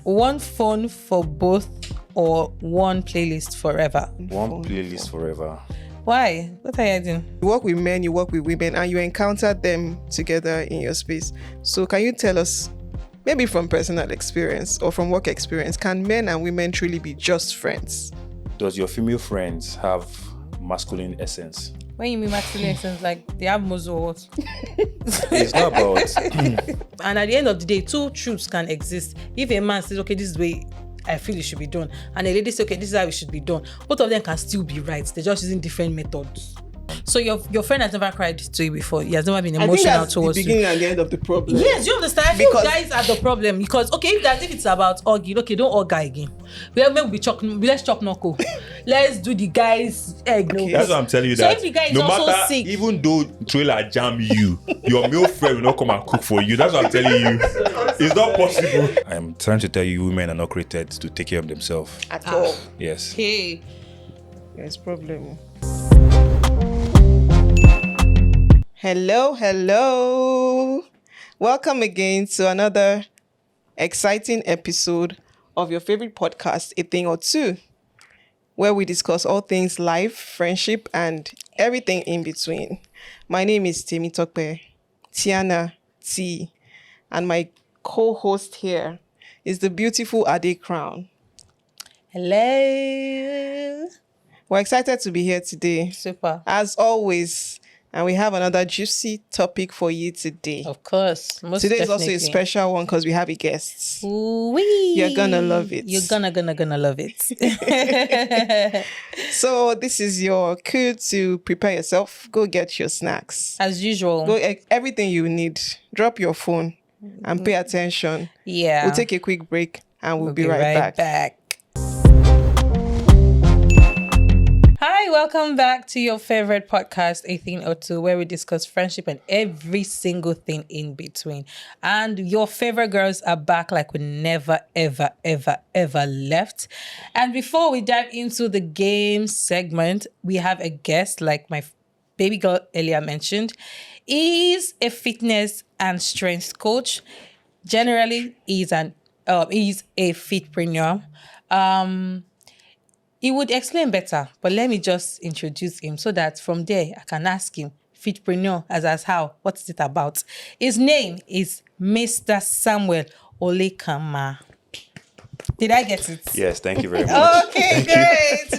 One phone for both or one playlist forever? One playlist forever. Why? What are you doing? You work with men, you work with women, and you encounter them together in your space. So can you tell us, maybe from personal experience or from work experience, can men and women truly be just friends? Does your female friends have masculine essence? When you mean masculine essence, like they have muscle or what? It's not about... And at the end of the day, two truths can exist. If a man says, okay, this is the way I feel it should be done, and a lady says, okay, this is how it should be done, both of them can still be right. They're just using different methods. So your friend has never cried to you before. He has never been emotional towards you. the beginning and the end of the problem. Yes, you understand? I feel guys are the problem because if it's about arguing, okay, don't argue again. Let's chop knuckle. Let's do the guys egg. Okay. That's what I'm telling you. So if the guy is no also matter, sick, even though trailer jam you, your male friend will not come and cook for you. That's what I'm telling you. It's not possible. I'm trying to tell you, women are not created to take care of themselves At all. Yes. Okay. There's problem. Hello. Welcome again to another exciting episode of your favorite podcast, A Thing or Two, where we discuss all things life, friendship, and everything in between. My name is Tope, Tiana T, and my co-host here is the beautiful AdeCrown. Hello. We're excited to be here today. Super. As always, and we have another juicy topic for you today. Of course. Today is also a special one because we have a guest. Ooh-wee. You're gonna love it. You're gonna love it. So this is your cue to prepare yourself. Go get your snacks. As usual. Everything you need. Drop your phone and pay attention. Yeah. We'll take a quick break and we'll be right back. Hi, welcome back to your favorite podcast, A Thing or Two, where we discuss friendship and every single thing in between. And your favorite girls are back like we never, ever left. And before we dive into the game segment, we have a guest, like my baby girl earlier mentioned. He's a fitness and strength coach. Generally, he's a fitpreneur. He would explain better, but let me just introduce him so that from there I can ask him, fitpreneur, as how, what is it about? His name is Mr. Samuel Olekanma. Did I get it? Yes, thank you very much. Okay,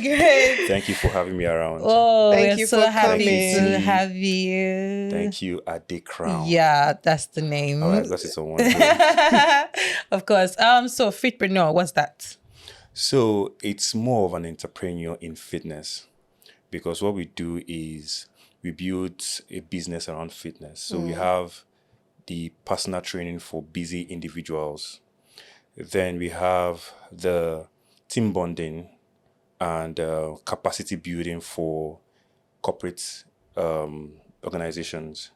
great. Thank you for having me around. Oh, Thank we're you so for happy coming. to have you. Thank you, AdeCrown. Yeah, that's the name. All right, because it's a wonder. Of course. So fitpreneur, what's that? So it's more of an entrepreneur in fitness, because what we do is we build a business around fitness. So we have the personal training for busy individuals. Then we have the team bonding and capacity building for corporate organizations.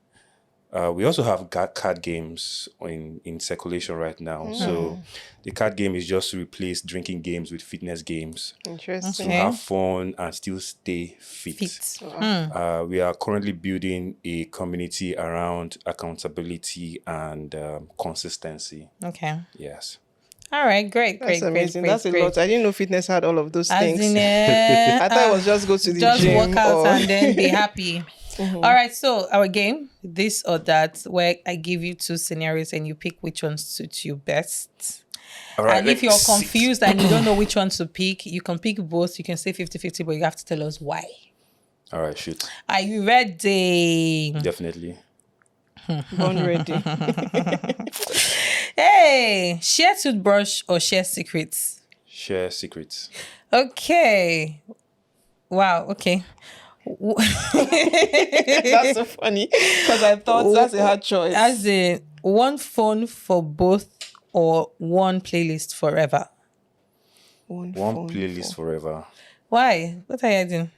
We also have card games in circulation right now. So the card game is just to replace drinking games with fitness games. Interesting. To have fun and still stay fit. We are currently building a community around accountability and consistency. Okay. Yes. All right, great. That's amazing. That's a lot. I didn't know fitness had all of those things. I thought it was just go to the just gym. work out or... and then be happy. All right, so our game, this or that, where I give you two scenarios and you pick which one suits you best. All right, and if you're confused and you don't know which one to pick, you can pick both. You can say 50-50, but you have to tell us why. All right, shoot. Are you ready? Definitely. Born ready. Hey, share toothbrush or share secrets? Share secrets. Okay. Wow, okay. That's so funny because I thought that's a hard choice. As in, one phone for both or one playlist forever? One playlist forever. Why? What are you doing?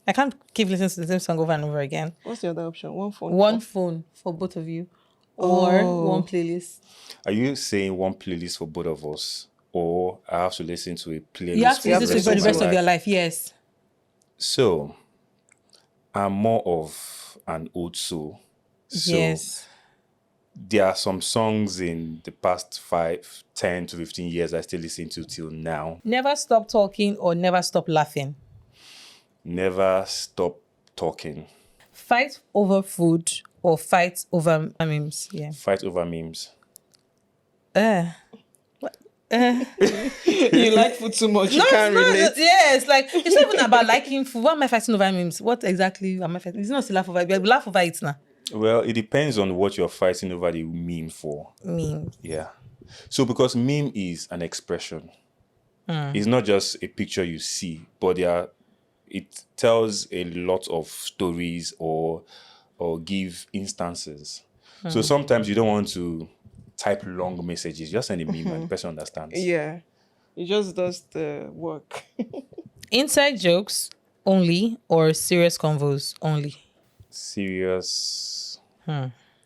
I can't keep listening to the same song over and over again. What's the other option? One phone. One phone for both of you or one playlist. Are you saying one playlist for both of us, or I have to listen to a playlist? You have to listen to it for the rest of your life, yes. So, I'm more of an old soul. So yes. there are some songs in the past 10 to 15 years I still listen to till now. Never stop talking or never stop laughing. Never stop talking. Fight over food or fight over memes. Yeah. Fight over memes. You like food too much, you can't relate. Yes, like it's not even about liking food. What am I fighting over memes? What exactly am I fighting? It's not to laugh over it. We laugh over it now. Well, it depends on what you're fighting over the meme for. Memes. Yeah. So because meme is an expression. It's not just a picture you see, but it tells a lot of stories or give instances. So sometimes you don't want to type long messages. Just send a meme and the person understands. Yeah. It just does the work. Inside jokes only or serious convos only? Serious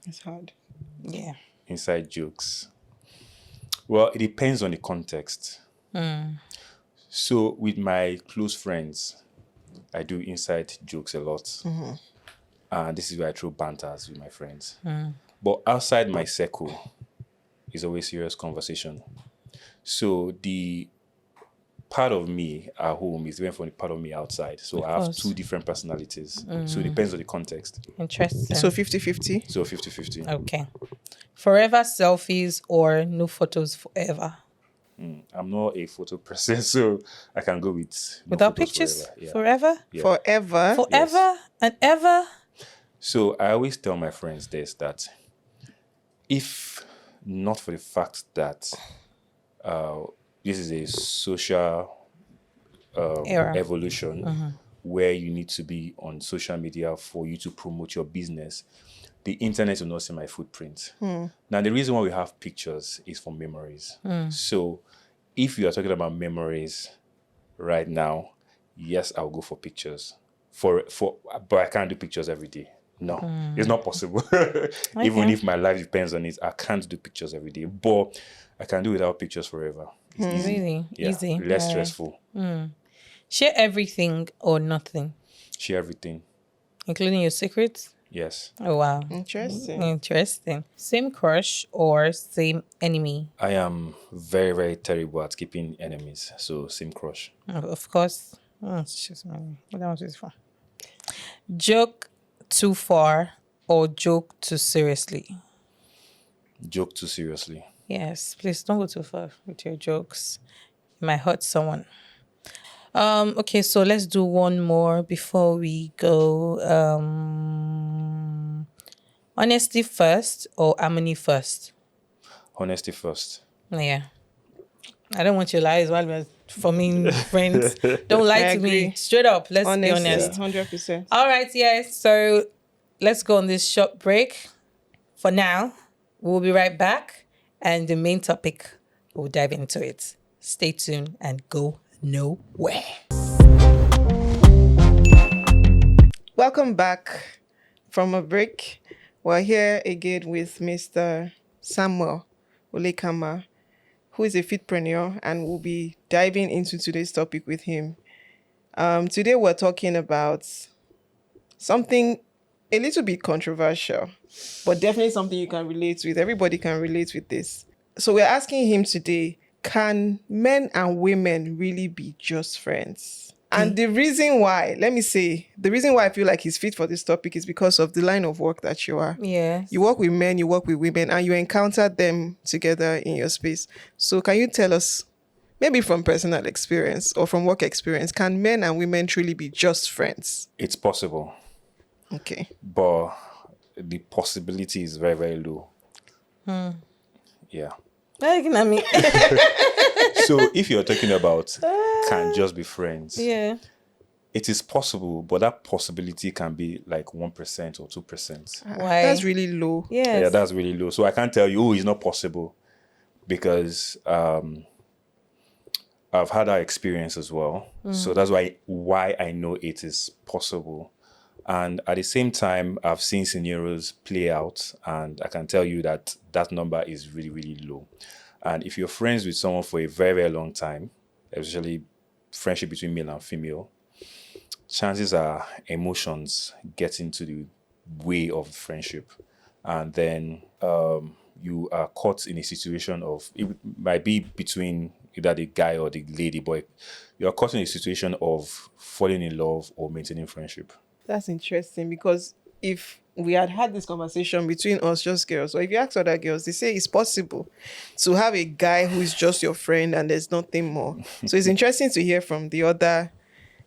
It's hard. Yeah. inside jokes. Well, it depends on the context. So with my close friends, I do inside jokes a lot. And this is where I throw banters with my friends. But outside my circle is always serious conversation. So the part of me at home is different from the part of me outside. So I have course. two different personalities. So it depends on the context. Interesting. So 50-50. So 50-50. Okay. Forever selfies or no photos forever? I'm not a photo person, so I can go with no Without photos pictures? forever. Yeah. Forever? Yeah. Forever. Forever and ever? So I always tell my friends this, that if not for the fact that this is a social Era. evolution where you need to be on social media for you to promote your business, the internet will not see my footprint. Now, the reason why we have pictures is for memories. So if you are talking about memories right now, yes, I'll go for pictures. But I can't do pictures every day. No, it's not possible. Even if my life depends on it, I can't do pictures every day. But I can do without pictures forever. It's easy. Really? Yeah, Easy. less Alright. stressful. Share everything or nothing, Share everything. including your secrets? Yes. Oh, wow. Interesting. Interesting. Same crush or same enemy? I am very, very terrible at keeping enemies. So same crush. Of course. It's just my what that was for. Joke too far or joke too seriously? Joke too seriously. Yes, please don't go too far with your jokes. It might hurt someone. Okay, so let's do one more before we go. Honesty first or harmony first? Honesty first. Yeah. I don't want your lies while we're forming friends. Don't lie I to me. agree. Straight up. Let's be Honestly, honest. 100%. All right, yes. So let's go on this short break. For now, we'll be right back. And the main topic, we'll dive into it. Stay tuned and go nowhere. Welcome back from a break. We're here again with Mr. Samuel Olekanma, who is a fitpreneur, and we'll be diving into today's topic with him. Today we're talking about something a little bit controversial, but definitely something you can relate with. Everybody can relate with this. So we're asking him today, can men and women really be just friends? And the reason why, the reason why I feel like he's fit for this topic is because of the line of work that you are. Yes. You work with men, you work with women, and you encounter them together in your space. So can you tell us, maybe from personal experience or from work experience, can men and women truly be just friends? It's possible, Okay. but the possibility is very, very low. Yeah. Looking at me. So if you're talking about can just be friends, Yeah. it is possible, but that possibility can be like 1% or 2%. Why? That's really low. Yes. Yeah, that's really low. So I can't tell you, oh, it's not possible, because I've had that experience as well. So that's why I know it is possible. And at the same time, I've seen scenarios play out, and I can tell you that that number is really, really low. And if you're friends with someone for a very, very long time, especially friendship between male and female, chances are emotions get into the way of friendship. and then you are caught in a situation of, it might be between either the guy or the lady, but you are caught in a situation of falling in love or maintaining friendship. That's interesting because if we had this conversation between us, just girls, or if you ask other girls, they say it's possible to have a guy who is just your friend and there's nothing more. So it's interesting to hear from the other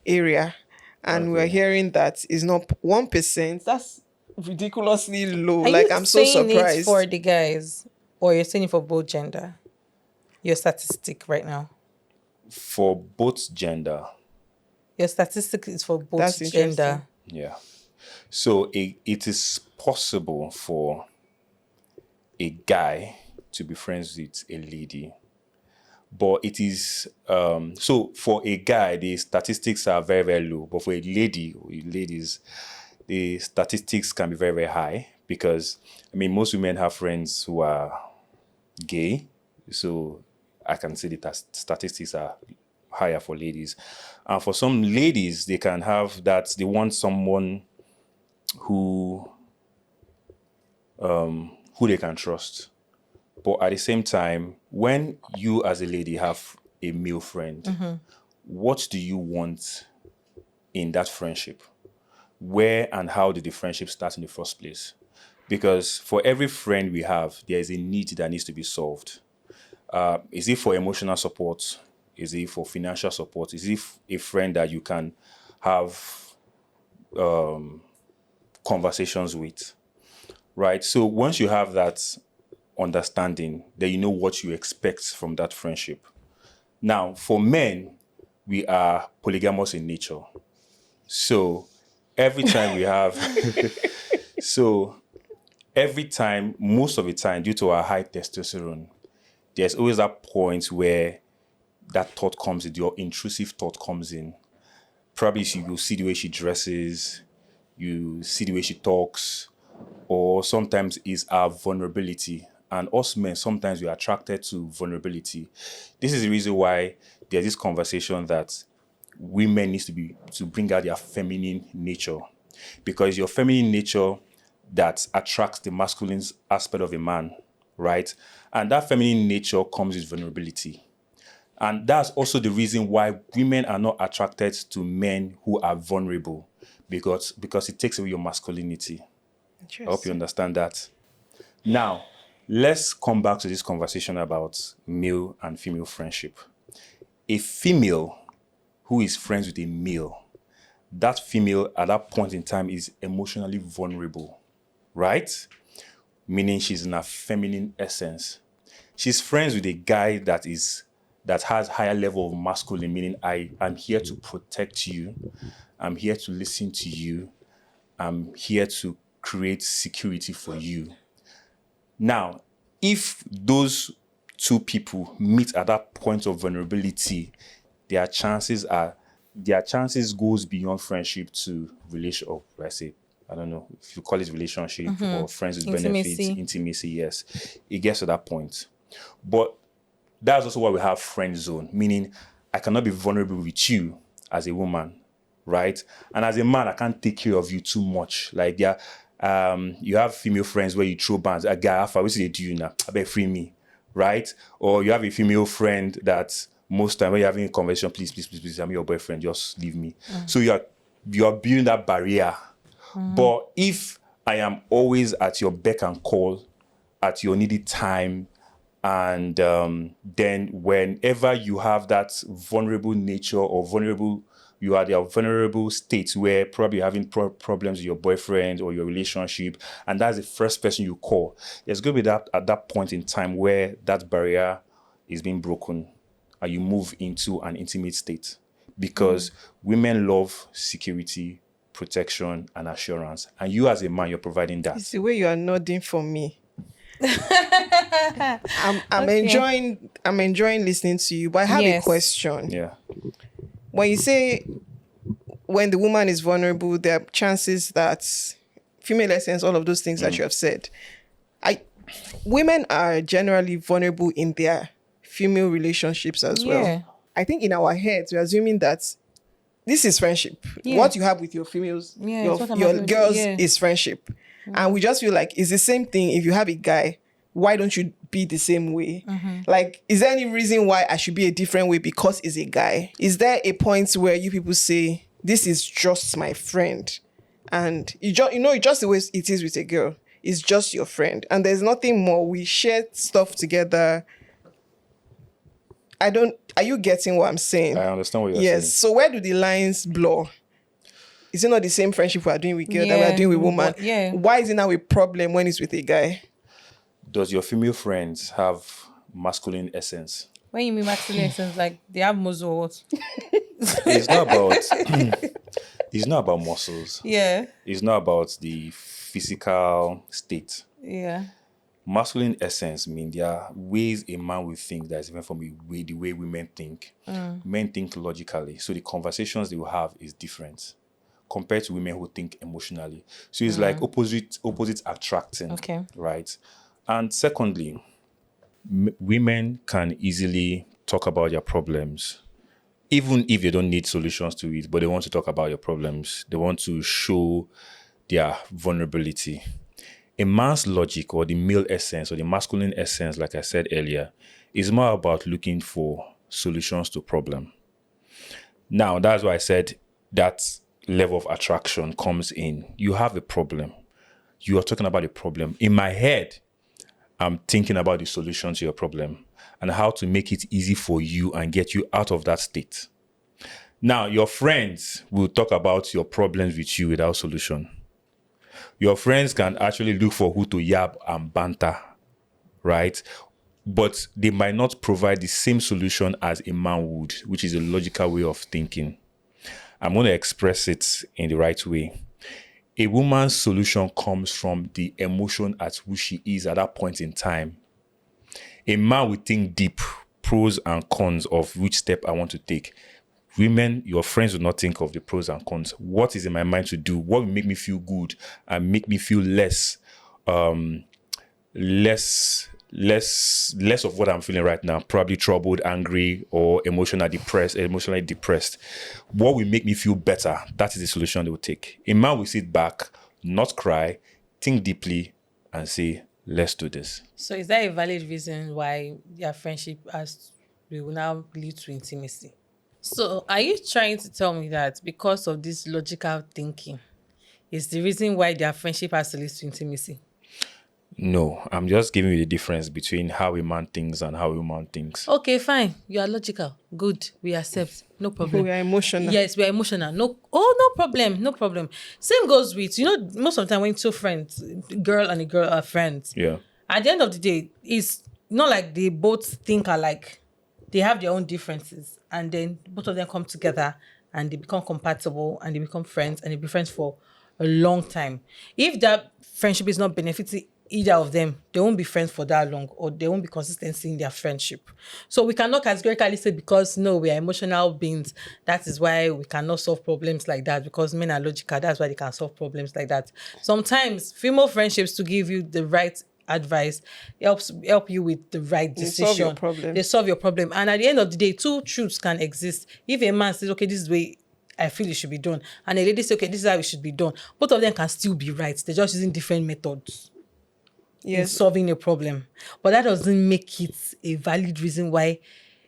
area. And we're Okay. hearing that is not 1%. That's ridiculously low. Are Like, you I'm so saying it surprised. for the guys or you're saying it for both gender? Your statistic right now. For both gender, Your statistic is for both That's interesting. gender. yeah. So it is possible for a guy to be friends with a lady, but it is so for a guy the statistics are very, very low, but for a lady or ladies the statistics can be very, very high, because I mean most women have friends who are gay, so I can say that statistics are higher for ladies. And for some ladies, they can have that they want someone who they can trust. But at the same time, when you as a lady have a male friend, what do you want in that friendship? Where and how did the friendship start in the first place? Because for every friend we have, there is a need that needs to be solved. Is it for emotional support? Is it for financial support? Is it a friend that you can have conversations with? Right? So once you have that understanding, then you know what you expect from that friendship. Now, for men, we are polygamous in nature. So every time we have, so every time, most of the time, due to our high testosterone, there's always that point where that thought comes in, your intrusive thought comes in. Probably you see the way she dresses, you see the way she talks, or sometimes it's our vulnerability. And us men, sometimes we're attracted to vulnerability. This is the reason why there's this conversation that women need to bring out their feminine nature, because your feminine nature that attracts the masculine aspect of a man, right? And that feminine nature comes with vulnerability. And that's also the reason why women are not attracted to men who are vulnerable, because it takes away your masculinity. I hope you understand that. Now, let's come back to this conversation about male and female friendship. A female who is friends with a male, that female at that point in time is emotionally vulnerable, right? Meaning she's in her feminine essence. She's friends with a guy that has higher level of masculine, meaning I'm here to protect you, I'm here to listen to you, I'm here to create security for you. Now, if those two people meet at that point of vulnerability, their chances goes beyond friendship to relation, or let's say, I don't know if you call it relationship or friends with benefits, intimacy, yes. It gets to that point. But that's also why we have friend zone, meaning I cannot be vulnerable with you as a woman, right? And as a man, I can't take care of you too much. Like, you have female friends where you throw bands. A guy, Alpha, what they do you now? I bet free me, right? Or you have a female friend that most time when you're having a conversation, please, I'm your boyfriend, just leave me. So you're building that barrier. But if I am always at your beck and call, at your needed time, and then whenever you have that vulnerable nature or you are the vulnerable state where probably you're having problems with your boyfriend or your relationship, and that's the first person you call, there's going to be that at that point in time where that barrier is being broken and you move into an intimate state, because women love security, protection, and assurance, and you as a man, you're providing that. It's the way you are nodding for me. I'm enjoying listening to you, but I have a question. Yeah. When you say when the woman is vulnerable, there are chances that female essence, all of those things that you have said, women are generally vulnerable in their female relationships as well. I think in our heads we're assuming that this is friendship. Yeah. What you have with your females, Yeah, it's what I'm your having with- girls yeah. is friendship. And we just feel like it's the same thing. If you have a guy, why don't you be the same way? Like, is there any reason why I should be a different way because he's a guy? Is there a point where you people say, this is just my friend? And it's just the way it is with a girl. It's just your friend. And there's nothing more. We share stuff together. Are you getting what I'm saying? I understand what you're Yes. saying. So where do the lines blur? Is it not the same friendship we are doing with girl that we are doing with woman? Yeah. Why is it now a problem when it's with a guy? Does your female friends have masculine essence? When you mean masculine essence, like they have muscle or what? It's not about it's not about muscles. Yeah. It's not about the physical state. Yeah. Masculine essence mean there are ways a man will think that is different from the way women think. Men think logically, so the conversations they will have is different compared to women who think emotionally. So it's like opposite attracting. Okay. Right. And secondly, women can easily talk about their problems, even if they don't need solutions to it, but they want to talk about your problems. They want to show their vulnerability. A man's logic, or the male essence, or the masculine essence, like I said earlier, is more about looking for solutions to problem. Now, that's why I said that level of attraction comes in. You have a problem. You are talking about a problem. In my head, I'm thinking about the solution to your problem and how to make it easy for you and get you out of that state. Now, your friends will talk about your problems with you without solution. Your friends can actually look for who to yab and banter, right? But they might not provide the same solution as a man would, which is a logical way of thinking. I'm going to express it in the right way. A woman's solution comes from the emotion at which she is at that point in time. A man will think deep, pros and cons of which step I want to take. Women, your friends will not think of the pros and cons. What is in my mind to do? What will make me feel good and make me feel less of what I'm feeling right now? Probably troubled, angry, or emotionally depressed. What will make me feel better? That is the solution they will take. A man will sit back, not cry, think deeply, and say, let's do this. So is that a valid reason why their friendship will now lead to intimacy? So are you trying to tell me that because of this logical thinking is the reason why their friendship has to lead to intimacy? No, I'm just giving you the difference between how a man thinks and how a woman thinks. Okay, fine. You are logical. Good. We accept. No problem. We are emotional. Yes, we are emotional. No problem. No problem. Same goes with, most of the time when two friends, girl and a girl are friends. Yeah. At the end of the day, it's not like they both think alike. They have their own differences. And then both of them come together and they become compatible and they become friends and they be friends for a long time. If that friendship is not benefiting either of them, they won't be friends for that long, or there won't be consistency in their friendship. So we cannot categorically say because we are emotional beings, that is why we cannot solve problems like that, because men are logical, that's why they can solve problems like that. Sometimes female friendships, to give you the right advice, help you with the right decision. They solve your problem. They solve your problem. And at the end of the day, two truths can exist. If a man says, okay, this is the way I feel it should be done, and a lady says, okay, this is how it should be done, both of them can still be right. They're just using different methods. In solving a problem. But that doesn't make it a valid reason why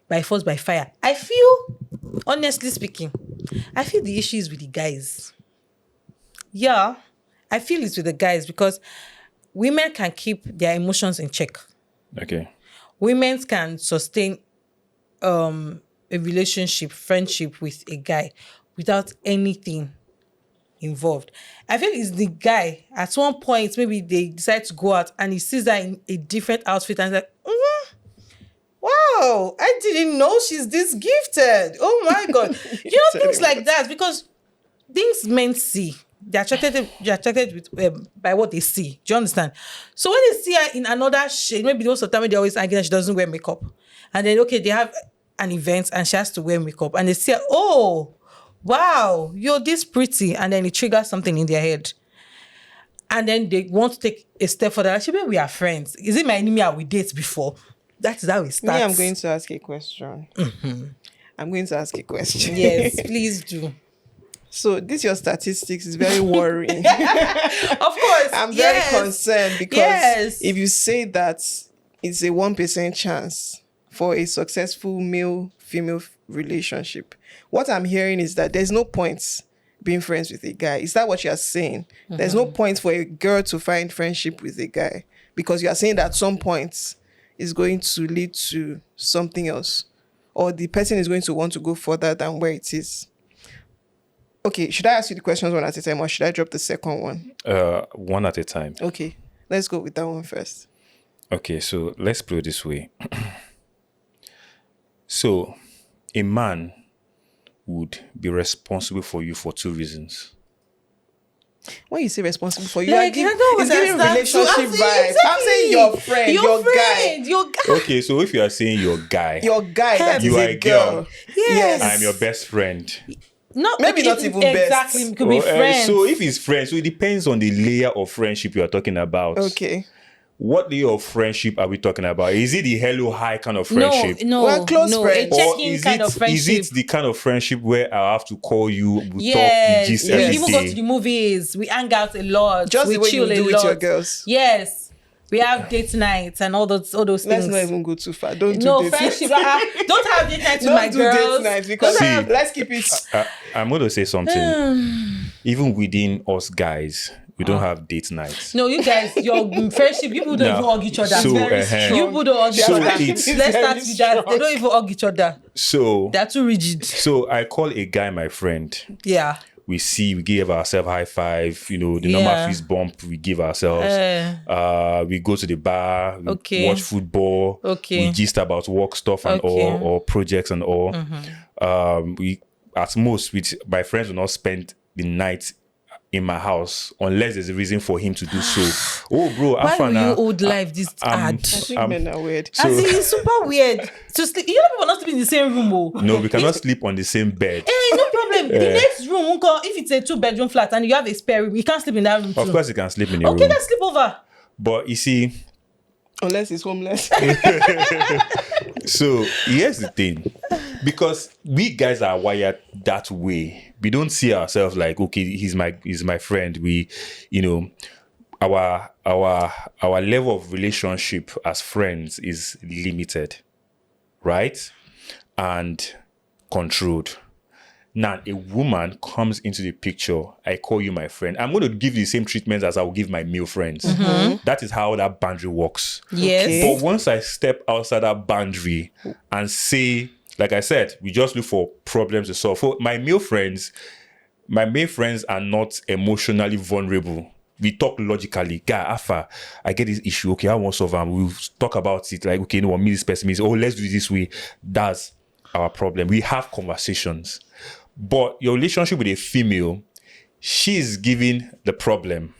by force, by fire. I feel, honestly speaking, the issue is with the guys. Yeah, I feel it's with the guys because women can keep their emotions in check. Okay. Women can sustain a relationship, friendship with a guy without anything involved. I feel it's the guy at one point, maybe they decide to go out and he sees her in a different outfit and he's like, wow, I didn't know she's this gifted. Oh my God. Things like that, because things men see. They're attracted with by what they see. Do you understand? So when they see her in another shade, maybe most of the time they always argue that she doesn't wear makeup. And then, okay, they have an event and she has to wear makeup. And they see her, oh, wow, you're this pretty. And then it triggers something in their head. And then they want to take a step further. Actually, we are friends. Is it my enemy or we date before? That is how it starts. I'm going to ask a question. Mm-hmm. I'm going to ask a question. Yes, please do. So this your statistics is very worrying. Of course. I'm very concerned because if you say that it's a 1% chance for a successful male-female relationship, what I'm hearing is that there's no point being friends with a guy. Is that what you're saying? There's no point for a girl to find friendship with a guy because you're saying that at some point is going to lead to something else, or the person is going to want to go further than where it is. Okay, should I ask you the questions one at a time or should I drop the second one? One at a time. Okay, let's go with that one first. Okay, so let's put it this way. So, a man would be responsible for you for 2 reasons. When you say responsible for you, Like, it's I don't giving understand. relationship So, vibes. I'm saying your friend, your guy. Okay, so if you are saying your guy, That You is are a a girl. girl. Yes. I'm your best friend. Not Maybe not even best. Exactly, it could be friends. So if it's friends, so it depends on the layer of friendship you are talking about. Okay. What layer of friendship are we talking about? Is it the hello hi kind of friendship? No, We're close no, friends. a Or check-in kind of friendship. is it the kind of friendship where I have to call you, we Yes, talk, we gist we every even go to day? the movies. We hang out a lot. Just we the way chill you do a with lot. your girls. Yes, we have date nights and all those Let's things. not even go too far. Don't No do date friendship. nights. Don't have date nights with Don't my do girls. date nights because See. let's keep it. I'm going to say something. Even within us guys, we don't have date nights. No, you guys, your friendship, people don't even hug each other. So, very uh-huh. strong. You people don't hug each So other. it's- Let's start very with that. They don't even hug each other. So, They're too rigid. so I call a guy my friend. Yeah. We give ourselves high five, the normal Yeah. fist bump we give ourselves. We go to the bar, we Okay. watch football, Okay. we gist about work stuff and Okay. all, or projects and all. We at most with my friends will not spend the night in my house unless there's a reason for him to do so. Oh, bro, Why will Afana, you hold life this hard? I think men are weird. so- As in, it's super weird to sleep. You know, people not sleep in the same room. Oh. no, we cannot sleep on the same bed. No problem. The next room, if it's a 2-bedroom flat and you have a spare room, you can't sleep in that room too. Of course, you can sleep in your Okay, room, let's sleep over. but you see. Unless he's homeless. So here's the thing, because we guys are wired that way. We don't see ourselves like, okay, he's my friend. We, our level of relationship as friends is limited, right, and controlled. Now, a woman comes into the picture. I call you my friend. I'm going to give you the same treatment as I will give my male friends. That is how that boundary works. Yes. Okay. But once I step outside that boundary and say, like I said, we just look for problems to solve. For my male friends are not emotionally vulnerable. We talk logically. Guy, Alpha, I get this issue. Okay, I want to solve them. We'll talk about it. Like, okay, me, this person means, let's do it this way. That's our problem. We have conversations. But your relationship with a female, she is giving the problem.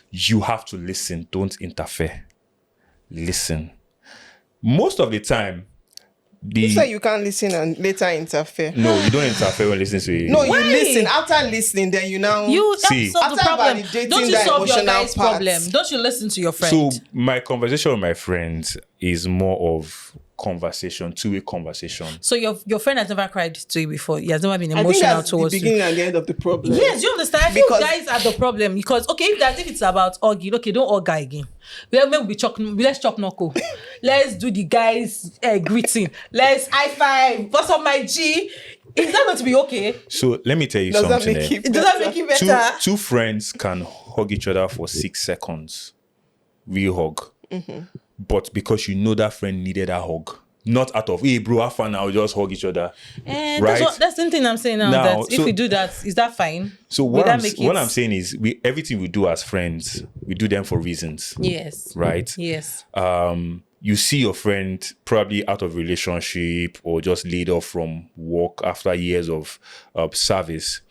You have to listen. Don't interfere. Listen. Most of the time, You say you can't listen and later interfere. no, you don't interfere when listening to it. No, Why? you listen. After listening, then you now... You have to See. solve the After problem. validating Don't you that solve your emotional guy's part. problem? Don't you listen to your friend? So my conversation with my friends is more of conversation, two-way conversation. So your friend has never cried to you before. He has never been I think emotional that's the towards you. beginning and the end of the problem. Yes, you understand? I feel Because- guys are the problem because if it's about hugging, okay, don't hug guy again. Let's chop knuckle. Let's do the guys greeting. Let's high five. What's up, my G? Is that going to be okay? So let me tell you Does that something. make it Does that make it Two, better? two friends can hug each other for 6 seconds. Real hug. But because you know that friend needed a hug. Not out of, hey bro, have fun now, just hug each other. That's the same thing I'm saying now. Now, That if so- we do that, is that fine? So Will what that I'm, make what it- I'm saying is everything we do as friends, we do them for reasons. Yes. Right? Yes. You see your friend probably out of relationship or just laid off from work after years of service.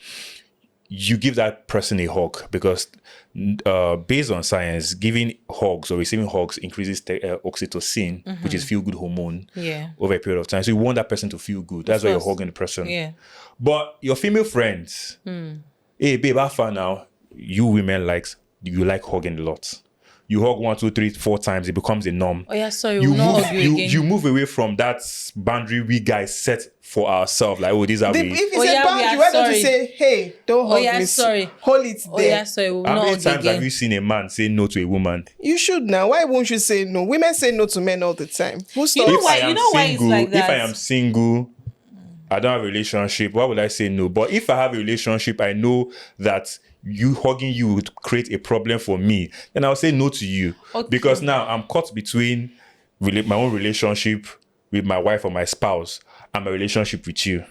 You give that person a hug because based on science, giving hugs or receiving hugs increases oxytocin, which is feel-good hormone, Yeah. over a period of time. So you want that person to feel good. That's why you're course. hugging the person. Yeah. But your female friends, hey babe, how far now? You women you like hugging a lot. you hug 1, 2, 3, 4 times, it becomes a norm. Oh yeah, sorry, You we'll not move, hug you you, again. you move away from that boundary we guys set for ourselves. Like, oh, these are If we. it's Oh, a yeah, we boundary, are why don't you sorry. say, hey, don't Oh hug yeah, me. sorry. Hold it there. Oh yeah, sorry, we'll How not many hug times again. have you seen a man say no to a woman? You should now. Why won't you say no? Women say no to men all the time. Who You stops? know If why? I am You know why it's single, like if I that? am single, I don't have a relationship, why would I say no? But if I have a relationship, I know that you hugging you would create a problem for me, then I'll say no to you. Okay. Because now I'm caught between my own relationship with my wife or my spouse and my relationship with you.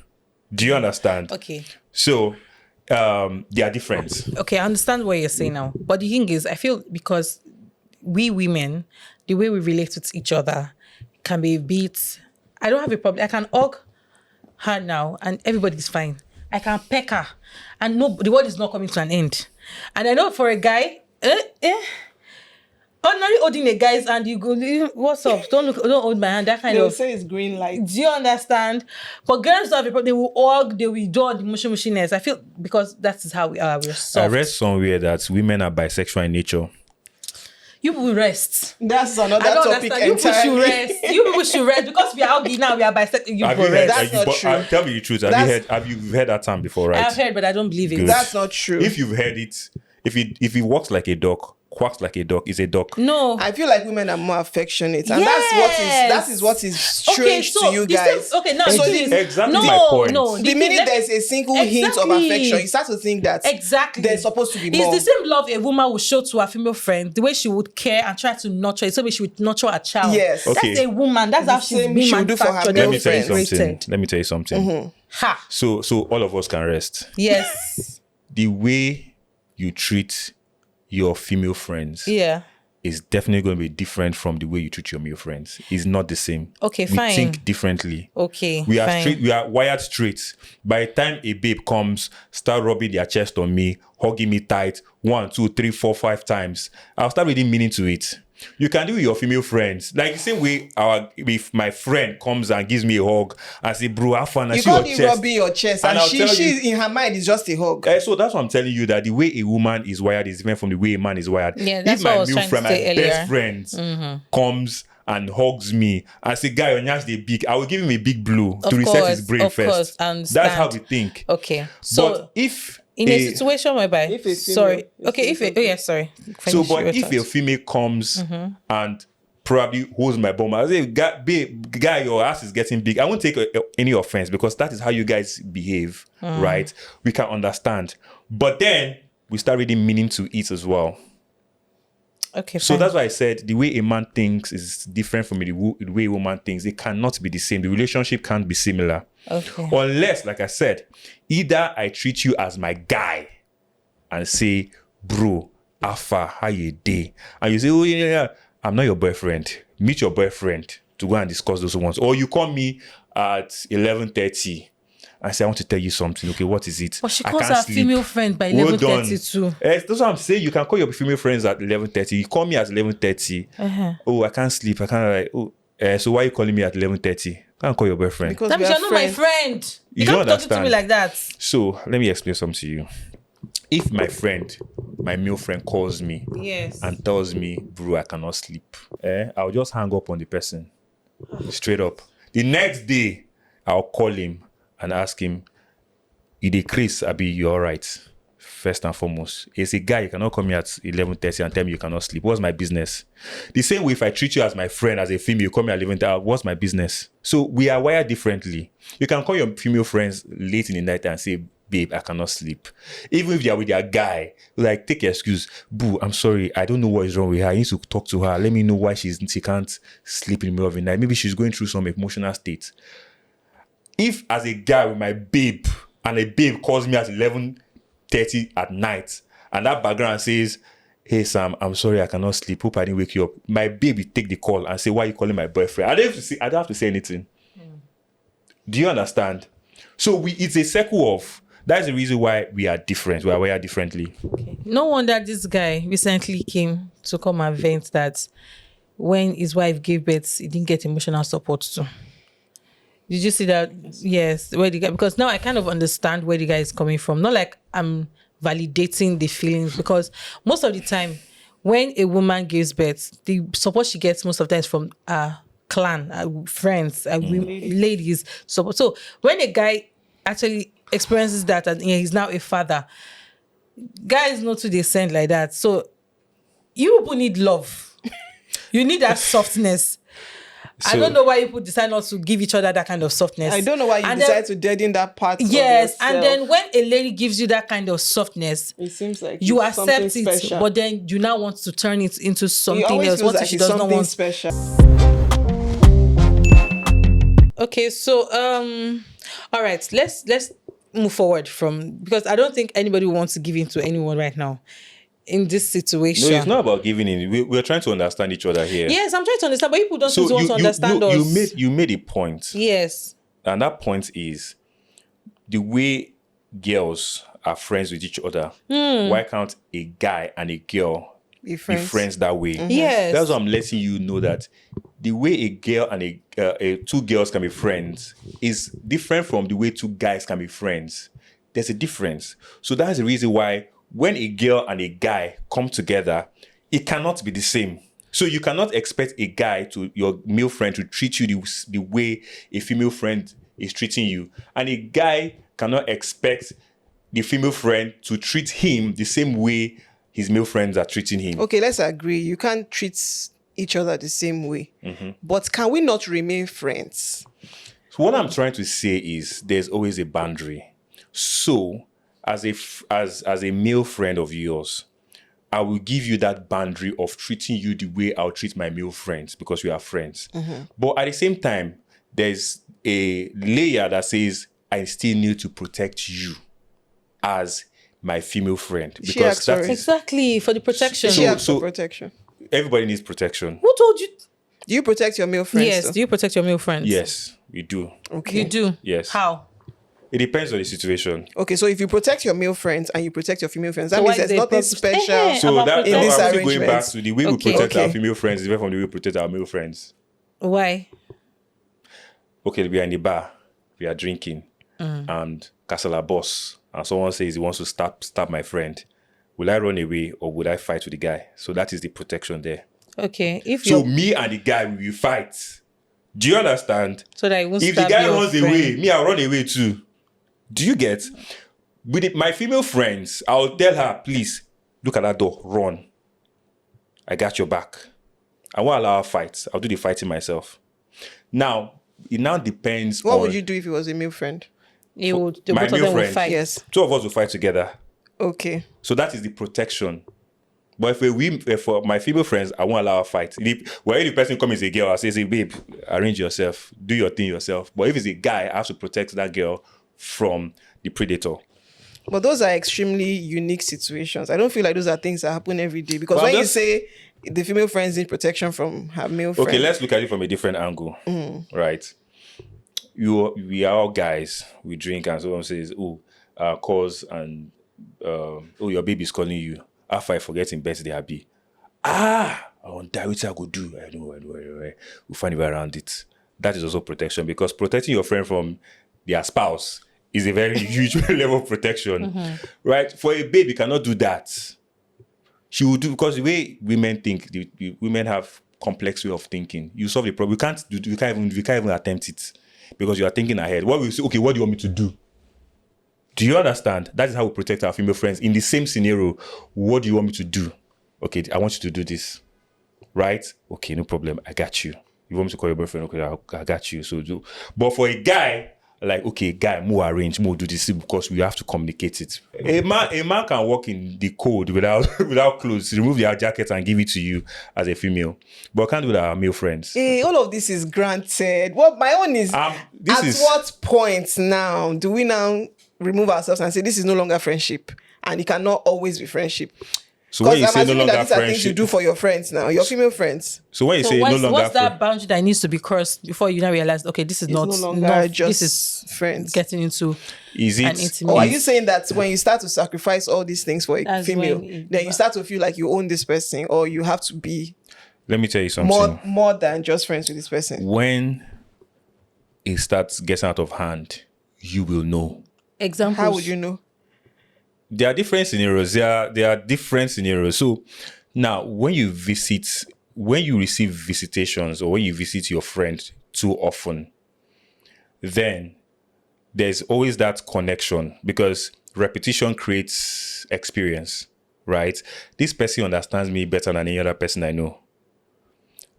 Do you understand? Okay. So they are different. Okay, I understand what you're saying now. But the thing is, I feel because we women, the way we relate with each other can be a bit. I don't have a problem. I can hug her now and everybody's fine. I can peck her and no, the world is not coming to an end. And I know for a guy, ordinary holding a guy's hand, you go, what's up? Don't hold my hand. That kind They'll of. say it's green light. Do you understand? But girls don't have a problem. They will hug, they will do all the mushiness. I feel because that is how we are. We're soft. I read somewhere that women are bisexual in nature. You will rest. That's another I don't topic understand. You people should entirely. rest. You people should rest because we are hugging now. We are bisexual. You Have will you heard? rest. That's not true. Tell me the truth. Have you heard that term before? Right? I have heard, but I don't believe it. Good. That's not true. If you've heard it, if it walks like a dog, quacks like a dog, is a dog. No. I feel like women are more affectionate, and Yes. that is what is strange to you the guys. Same, okay, now So Exactly no, my point. No, the minute there's a single hint of affection, you start to think that exactly there's supposed to be more. It's the same love a woman would show to her female friend, the way she would care and try to nurture it, so she would nurture a child. Yes. Okay. That's a woman. That's how she's same been she would do for her manufactured. male Let me tell you friends. something. Rated. Let me tell you something. Ha. So all of us can rest. Yes. The way you treat your female friends Yeah. is definitely going to be different from the way you treat your male friends. It's not the same. Okay, we fine. think differently. Okay. We are fine. straight. We are wired straight. By the time a babe comes, start rubbing their chest on me, hugging me tight, 1, 2, 3, 4, 5 times, I'll start reading meaning to it. You can do it with your female friends. Like the same way if my friend comes and gives me a hug and say, bro, have fun. I You see your can't be chest. rubbing your chest, and I'll she tell you- in her mind is just a hug. So that's what I'm telling you, that the way a woman is wired is different from the way a man is wired. Yeah, that's if what I my was male trying to friend, my say earlier. best friend comes and hugs me and say, guy, your nyash dey big, I will give him a big blue to reset his brain of first. course, I understand. That's how we think. Okay. So But if in a situation whereby If a female- sorry. if Okay, a- oh yeah, sorry. So, Finish but your if a thoughts. female comes and probably holds my bum, I say, guy, your ass is getting big. I won't take any offense because that is how you guys behave, right? We can understand. But then we start reading meaning to it as well. Okay, So fine. that's why I said the way a man thinks is different from the way a woman thinks. It cannot be the same. The relationship can't be similar. Okay. Unless, like I said, either I treat you as my guy and say, bro, Alpha, how you day? And you say, oh, yeah, I'm not your boyfriend. Meet your boyfriend to go and discuss those ones. Or you call me at 11:30 and say, I want to tell you something. Okay, what is it? But she I calls can't her sleep. female friend by Hold on. 11:32. That's what I'm saying. You can call your female friends at 11:30. You call me at 11:30. Oh, I can't sleep. I can't so why are you calling me at 11:30? Can't call your boyfriend. Because That we means are you're not my friends. friend. You don't can't be talking to me understand. like that. So let me explain something to you. If my friend, my male friend, calls me Yes. and tells me, bro, I cannot sleep, I'll just hang up on the person. Straight up. The next day, I'll call him and ask him, you dey Chris, Abi, you all right? First and foremost. It's a guy, you cannot come here at 11:30 and tell me you cannot sleep. What's my business? The same way if I treat you as my friend, as a female, you call me at 11:30, what's my business? So we are wired differently. You can call your female friends late in the night and say, babe, I cannot sleep. Even if they are with their guy, like, take your excuse. Boo, I'm sorry, I don't know what is wrong with her. I need to talk to her. Let me know why she can't sleep in the middle of the night. Maybe she's going through some emotional state. If as a guy with my babe, and a babe calls me at 11:30 at night, and that background says, hey Sam, I'm sorry I cannot sleep. Hope I didn't wake you up. My babe will take the call and say, why are you calling my boyfriend? I don't have to say anything. Do you understand? So it's a circle of. That's the reason why we are different. We are wired differently. No wonder this guy recently came to come and vent that when his wife gave birth, he didn't get emotional support too. Did you see that? Yes, where the guy, because now I kind of understand where the guy is coming from. Not like I'm validating the feelings, because most of the time when a woman gives birth, the support she gets most of the time is from clan, friends, ladies. So when a guy actually experiences that and he's now a father, guys know to descend like that. So you people need love. You need that softness. I don't know why people decide not to give each other that kind of softness. I don't know why you decide to deaden that part. Yes, and then when a lady gives you that kind of softness, it seems like you accept it, special. but then you now want to turn it into something else. What What like if she does not want special? Okay, so all right, let's move forward because I don't think anybody wants to give in to anyone right now in this situation. No, it's not about giving in. We're trying to understand each other here. Yes, I'm trying to understand, but people don't want to understand us. You made a point. Yes. And that point is the way girls are friends with each other. Why can't a guy and a girl be friends that way? Mm-hmm. Yes. That's why I'm letting you know that the way a girl and two girls can be friends is different from the way two guys can be friends. There's a difference. So that's the reason why when a girl and a guy come together, it cannot be the same. So you cannot expect a guy your male friend to treat you the way a female friend is treating you. And a guy cannot expect the female friend to treat him the same way his male friends are treating him. Okay, let's agree. You can't treat each other the same way. Mm-hmm. But can we not remain friends? So what I'm trying to say is there's always a boundary. So as a male friend of yours, I will give you that boundary of treating you the way I'll treat my male friends because we are friends. Mm-hmm. But at the same time, there's a layer that says I still need to protect you as my female friend. Because that's exactly for the protection. She asks for protection. Everybody needs protection. Who told you? Do you protect your male friends? Yes. Though? Do you protect your male friends? Yes, we do. Okay. You do? Yes. How? It depends on the situation. Okay, so if you protect your male friends and you protect your female friends, that means there's nothing special. So that in this I'm going back arrangement. to the way we protect our female friends is different from the way we protect our male friends. Why? Okay, we are in the bar, we are drinking, and Casala boss, and someone says he wants to stab my friend. Will I run away or would I fight with the guy? So that is the protection there. Okay, so me and the guy will fight. Do you understand? So that if the guy runs away, me I'll run away too. Do you get? With my female friends, I'll tell her, please look at that door, run. I got your back. I won't allow her fight. I'll do the fighting myself. Now it now depends. What would you do if it was a male friend? The both of them will fight. Yes, two of us will fight together. Okay. So that is the protection. But if for my female friends, I won't allow her fight. If the person comes as a girl, I say, babe, arrange yourself, do your thing yourself. But if it's a guy, I have to protect that girl from the predator. But those are extremely unique situations. I don't feel like those are things that happen every day. Because when you say the female friends need protection from her male friend. Okay, let's look at it from a different angle. Right? We are all guys. We drink and someone says, calls and your baby's calling you. After I forget in birthday, I be, I want that, which I go do. I know. We'll find a way around it. That is also protection because protecting your friend from their spouse is a very huge level of protection, right? For a babe, you cannot do that. She will do because the way women think, the women have complex way of thinking. You solve the problem. We can't even attempt it because you are thinking ahead. What we say? Okay, what do you want me to do? Do you understand? That is how we protect our female friends. In the same scenario, what do you want me to do? Okay, I want you to do this. Right? Okay, no problem. I got you. You want me to call your boyfriend? Okay, I got you. So do. But for a guy, like, okay, guy, more arrange, more do this because we have to communicate it. A man can walk in the cold without clothes, remove their jacket and give it to you as a female. But can't do that with our male friends. Hey, all of this is granted. What my own is what point now do we now remove ourselves and say this is no longer friendship and it cannot always be friendship? So when you say no longer these are things you do for your friends now, your female friends. So when you say no longer, what's that boundary that needs to be crossed before you now realize, okay, this is no longer just this is friends getting into is it? An intimate. Or are you saying that when you start to sacrifice all these things for a female, then you start to feel like you own this person or you have to be? Let me tell you something. More than just friends with this person. When it starts getting out of hand, you will know. Examples. How would you know? There are different scenarios. There are different scenarios. So Now, when you receive visitations or when you visit your friend too often, then there's always that connection because repetition creates experience, right? This person understands me better than any other person I know.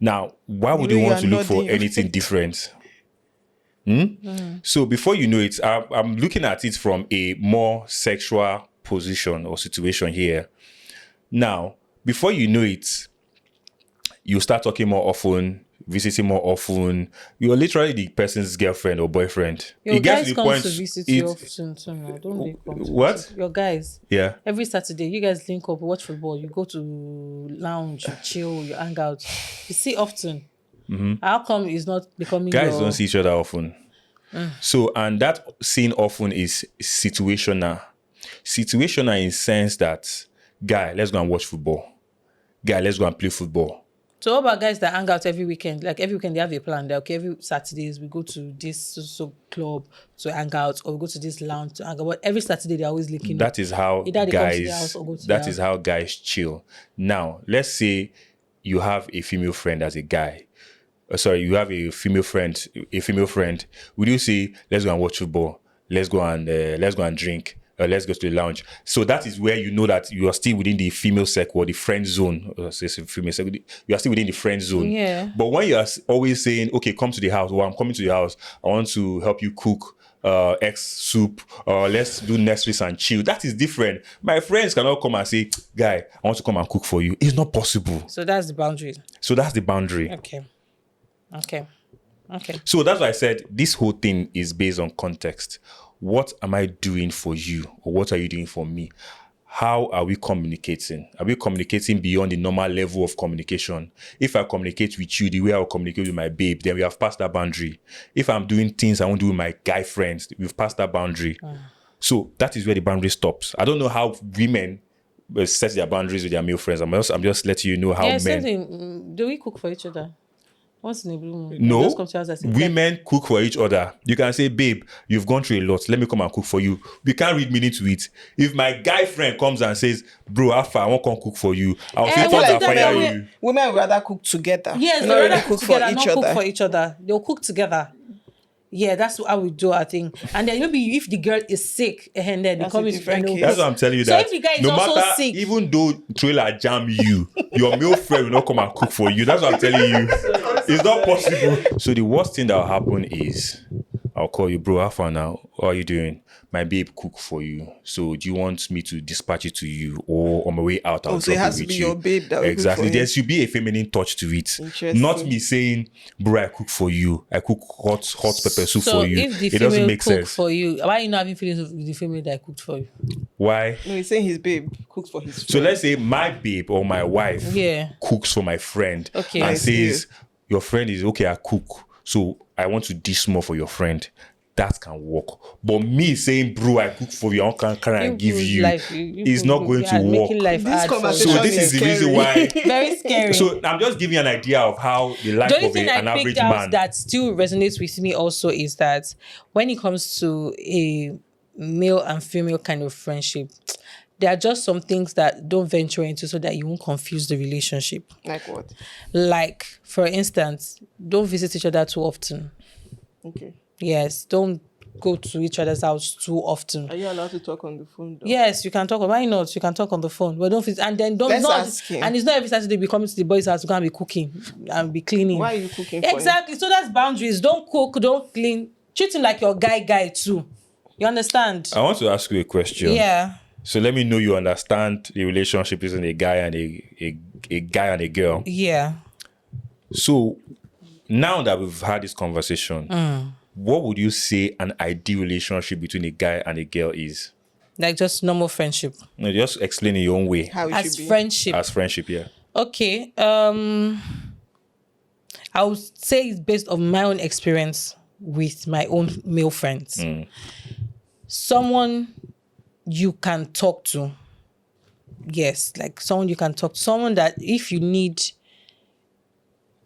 Now, why would you You want are to look for nodding your anything head. different? So before you know it, I'm looking at it from a more sexual position or situation here. Now, before you know it, you start talking more often, visiting more often. You're literally the person's girlfriend or boyfriend. Your It gets guys to the come point. to visit you often too now. Don't they come to What? visit? Your guys. Yeah. Every Saturday, you guys link up, watch football. You go to lounge, you chill, you hang out. You see often. How come it's not becoming Guys your... don't see each other often. So, and that seeing often is situational. Situational in sense that, guy, let's go and watch football. Guy, let's go and play football. So what about guys that hang out every weekend? Like every weekend they have a plan. They're okay, every Saturdays we go to this so club to hang out, or we go to this lounge to hang out. But every Saturday they're always linking up. That is how Either they come to the house guys. or go to the That house. is how guys chill. Now, let's say you have a female friend as a guy. You have a female friend. Would you say, let's go and watch football? Let's go and drink. Let's go to the lounge. So that is where you know that you are still within the female circle or the friend zone. Female circle. You are still within the friend zone. Yeah. But when you are always saying, okay, come to the house, or I'm coming to the house, I want to help you cook X soup, or let's do Netflix and chill. That is different. My friends cannot come and say, guy, I want to come and cook for you. It's not possible. So that's the boundary. So that's the boundary. Okay. So that's why I said this whole thing is based on context. What am I doing for you, or what are you doing for me? How are we communicating? Are we communicating beyond the normal level of communication? If I communicate with you the way I will communicate with my babe, then we have passed that boundary. If I'm doing things I want to do with my guy friends, we've passed that boundary. So that is where the boundary stops. I don't know how women set their boundaries with their male friends. I'm just letting you know how men. Do we cook for each other? Once in a blue moon. No, Just come to us and say, women cook for each other. You can say, babe, you've gone through a lot. Let me come and cook for you. We can't read meaning to it. If my guy friend comes and says, bro, Alpha, I won't come cook for you, I'll say, well, thunder like fire that, you. Women would rather cook together. yes, not they really rather cook together, not cook for each other. They'll cook together. Yeah, that's how we do our thing. And then maybe if the girl is sick, and then they That's come a in different and they'll case. That's cook. what I'm telling you. So That if the guy is no also matter, sick, even though trailer jam you, your male friend will not come and cook for you. That's what I'm telling you. It's not possible. So the worst thing that will happen is, I'll call you, bro, how far now? What are you doing? My babe cook for you. So do you want me to dispatch it to you, or on my way out I'll so it drop has to with be you? your babe that will cook Exactly. for There him. should be a feminine touch to it. Interesting. Not me saying, bro, I cook for you. I cook hot pepper soup so for you. if the It doesn't female make cook sense. for you, why are you not having feelings with the female that cooked for you? Why? No, he's saying his babe cooks for his friend. So let's say my babe or my wife Yeah. cooks for my friend Okay. and I see. says, your friend is okay, I cook. So I want to dish more for your friend. That can work. But me saying, bro, I cook for you, I can give you, is not going to work. Life This hard for you. conversation So this is the reason why. Very scary. So I'm just giving you an idea of how the life The only of thing an I average picked out man. that still resonates with me also is that when it comes to a male and female kind of friendship, there are just some things that don't venture into so that you won't confuse the relationship. Like what? Like, for instance, don't visit each other too often. Okay. Yes, don't go to each other's house too often. Are you allowed to talk on the phone though? Yes, you can talk. Why not? You can talk on the phone. But don't visit, and then don't Let's not. ask him. And it's not every Saturday be coming to the boys' house to go and be cooking and be cleaning. Why are you cooking for him? Exactly. So that's boundaries. Don't cook. Don't clean. Treat him like your guy too. You understand? I want to ask you a question. Yeah. So let me know you understand the relationship between a guy and a guy and a girl. Yeah. So now that we've had this conversation, what would you say an ideal relationship between a guy and a girl is? Like just normal friendship. No, just explain in your own way. How it As should be. friendship. As friendship, yeah. Okay. I would say it's based on my own experience with my own male friends. Someone you can talk to. Yes, like someone you can talk to. Someone that if you need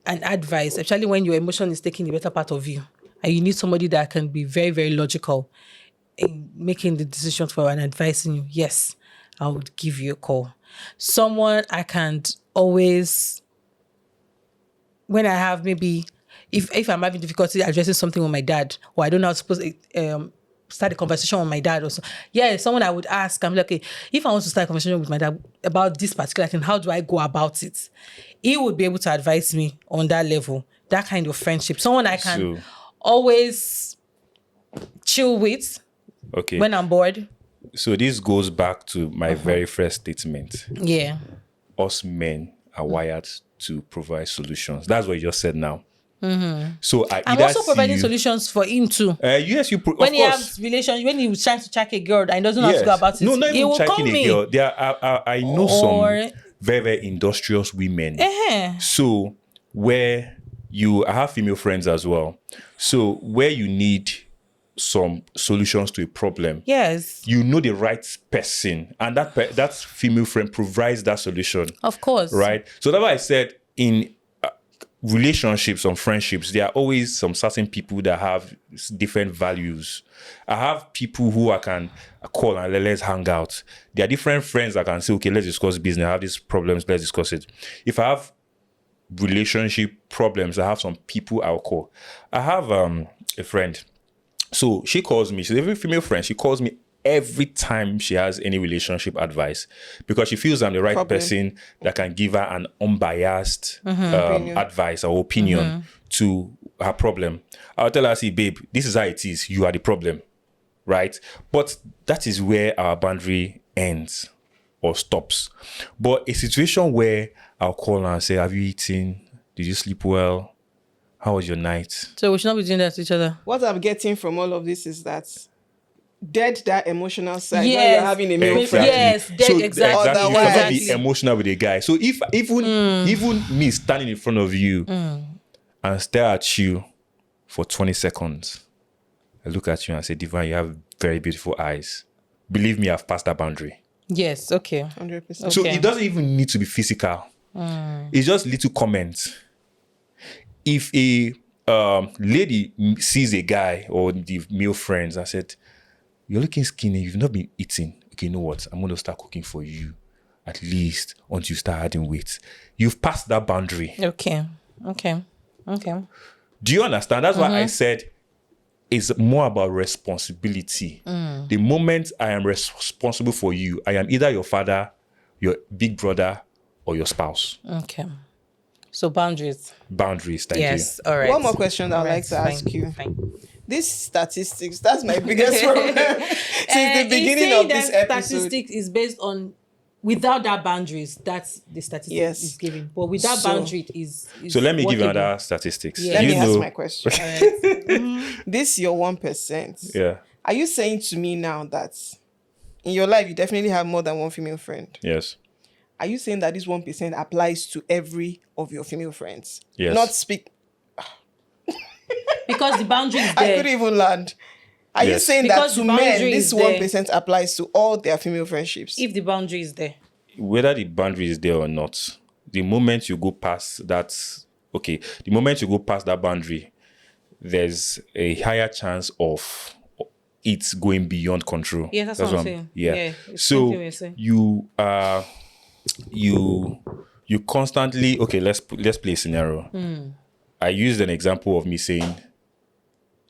an advice, especially when your emotion is taking the better part of you, and you need somebody that can be very, very logical in making the decisions for and advising you, yes, I would give you a call. someone I can always, when I have maybe, if I'm having difficulty addressing something with my dad, or I don't know how to start a conversation with my dad or so. Yeah, someone I would ask, I'm like, okay, if I want to start a conversation with my dad about this particular thing, how do I go about it? He would be able to advise me on that level, that kind of friendship. Someone I can always chill with when I'm bored. So this goes back to my very first statement. Yeah. Us men are wired to provide solutions. That's what you just said now. So I'm also providing solutions for him too. Yes, when he has relations, when he was trying to check a girl and doesn't know how to go about it, no, not he even will call checking me. a girl. I know some very, very industrious women. So where I have female friends as well. So where you need some solutions to a problem, yes, you know the right person, and that female friend provides that solution. Of course, right? So that's why I said in relationships and friendships, there are always some certain people that have different values. I have people who I can call and let's hang out. There are different friends I can say, okay, let's discuss business. I have these problems, let's discuss it. If I have relationship problems, I have some people I'll call. I have a friend. So she calls me, she's a female friend. She calls me every time she has any relationship advice because she feels I'm the right person that can give her an unbiased advice or opinion to her problem. I'll tell her, see, babe, this is how it is. You are the problem, right? But that is where our boundary ends or stops. But a situation where I'll call her and say, have you eaten? Did you sleep well? How was your night? So we should not be doing that to each other. What I'm getting from all of this is that dead that emotional side. Yes. When you're having a male friend. Yes, dead, so exactly. You cannot be emotional with a guy. So if even me standing in front of you and stare at you for 20 seconds, I look at you and say, Divine, you have very beautiful eyes. Believe me, I've passed that boundary. Yes, okay. 100%. So it doesn't even need to be physical. It's just little comments. If a lady sees a guy or the male friends and said, you're looking skinny, you've not been eating. Okay, you know what? I'm going to start cooking for you at least until you start adding weight. You've passed that boundary. Okay. Do you understand? That's why I said it's more about responsibility. The moment I am responsible for you, I am either your father, your big brother, or your spouse. Okay. So boundaries. Boundaries, thank you. Yes, all right. One more question I'd like to ask you. Fine. These statistics, that's my biggest problem. Since the beginning of this episode. Statistics is based on, without that boundaries, that's the statistics is given. But with that boundary, is so let me give you workable. another statistics. Yeah. Let me ask my question. Right. This your 1%. Yeah. Are you saying to me now that in your life you definitely have more than one female friend? Yes. Are you saying that this 1% applies to every of your female friends? Yes. Not speak. Because the boundary is I there. couldn't even land. Are you saying Because that to the men, boundary this is there. 1% applies to all their female friendships? If the boundary is there. Whether the boundary is there or not, the moment you go past that, the moment you go past that boundary, there's a higher chance of it going beyond control. Yeah, that's what I'm saying. Yeah. It's So something we're saying. you constantly, let's play a scenario. I used an example of me saying,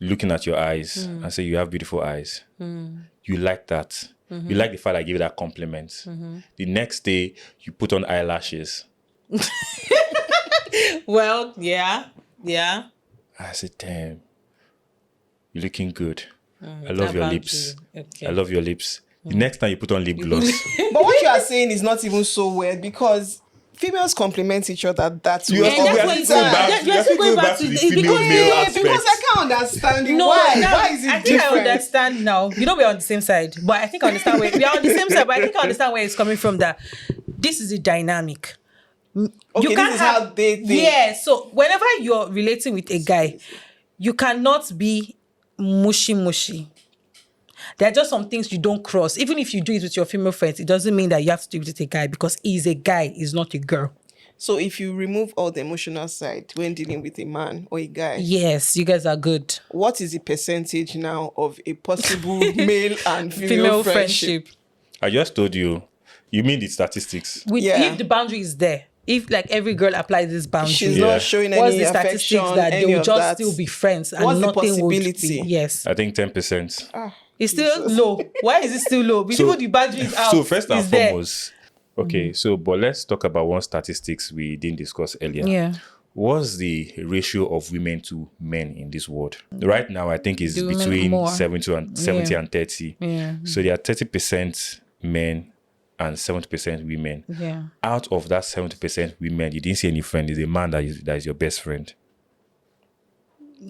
looking at your eyes and say you have beautiful eyes. You like that. You like the fact I gave you that compliment. The next day you put on eyelashes. Well, yeah. I said, damn, you're looking good. I love your lips. Okay. I love your lips. The next time you put on lip gloss. But what you are saying is not even so weird because females compliment each other that way. You are still going back to the female male aspect. Because I can't understand No, why. now, Why is it I think different? I understand now. You know we're on the same side, but I think I understand where we are on the same side. But I think I understand where it's coming from. That this is a dynamic. Okay, You can't this is how they think. Yeah. So whenever you're relating with a guy, you cannot be mushy. There are just some things you don't cross. Even if you do it with your female friends, it doesn't mean that you have to do it with a guy because he's a guy, he's not a girl. So if you remove all the emotional side when dealing with a man or a guy, Yes, you guys are good. what is the percentage now of a possible male and female friendship? I just told you, You mean the statistics? If the boundary is there, if like every girl applies this boundary, She's Yeah. not showing what's any the statistics affection, that they any will of just that. still be friends and What's the nothing would be? possibility? Yes, I think 10%. it's still low. Why is it still low? Before the boundary is out, So first and it's there. foremost, okay. So, but let's talk about one statistics we didn't discuss earlier. Yeah. What's the ratio of women to men in this world? Right now, I think it's Do women between more? 70 and 30. Yeah. So there are 30% men and 70% women. Yeah. Out of that 70% women, you didn't see any friend. Is a man that is your best friend.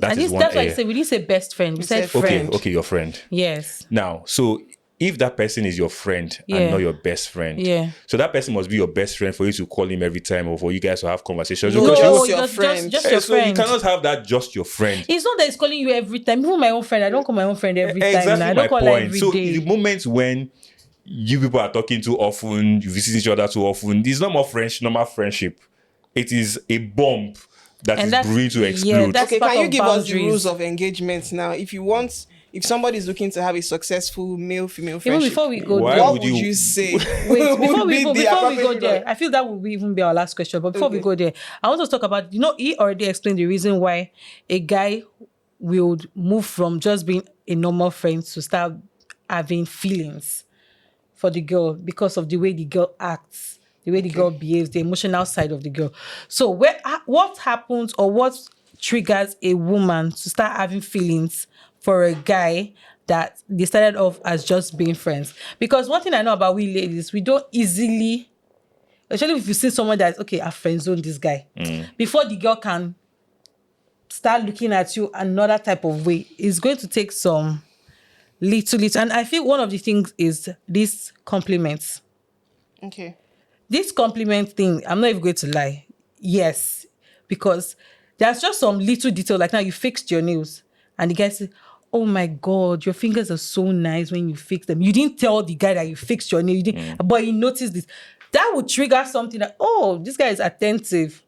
And Is one that's why I air. said we didn't say best friend. We said said friend. Okay, your friend. Yes. Now, so if that person is your friend Yeah. and not your best friend, Yeah. so that person must be your best friend for you to call him every time or for you guys to have conversations. No, Because just you- your friend. Just your so friend. you cannot have that just your friend. It's not that it's calling you every time. Even my own friend, I don't call my own friend every time. Exactly Now. I my don't call her point. every So day. the moments when you people are talking too often, you visit each other too often, it's not more normal friendship. It is a bomb that And is that's- brewing to yeah, explode. that's Okay, part can you of give us the boundaries. rules of engagement now? If somebody is looking to have a successful male-female Even friendship, before we go Why there, what would would you- you say? wait, would before be we the go appropriate there, one? I feel that would even be our last question. But before we go there, I want to talk about, he already explained the reason why a guy will move from just being a normal friend to start having feelings for the girl because of the way the girl acts, the way the girl behaves, the emotional side of the girl. So what happens or what triggers a woman to start having feelings for a guy that they started off as just being friends? Because one thing I know about we ladies, we don't easily, especially if you see someone that's okay, I friend zone this guy, before the girl can start looking at you another type of way, it's going to take some little. And I feel one of the things is these compliments. Okay. This compliment thing, I'm not even going to lie. Yes, because there's just some little detail. Like now you fixed your nails and the guy says, oh my God, your fingers are so nice when you fix them. You didn't tell the guy that you fixed your nail, but he noticed this. That would trigger something like, oh, this guy is attentive.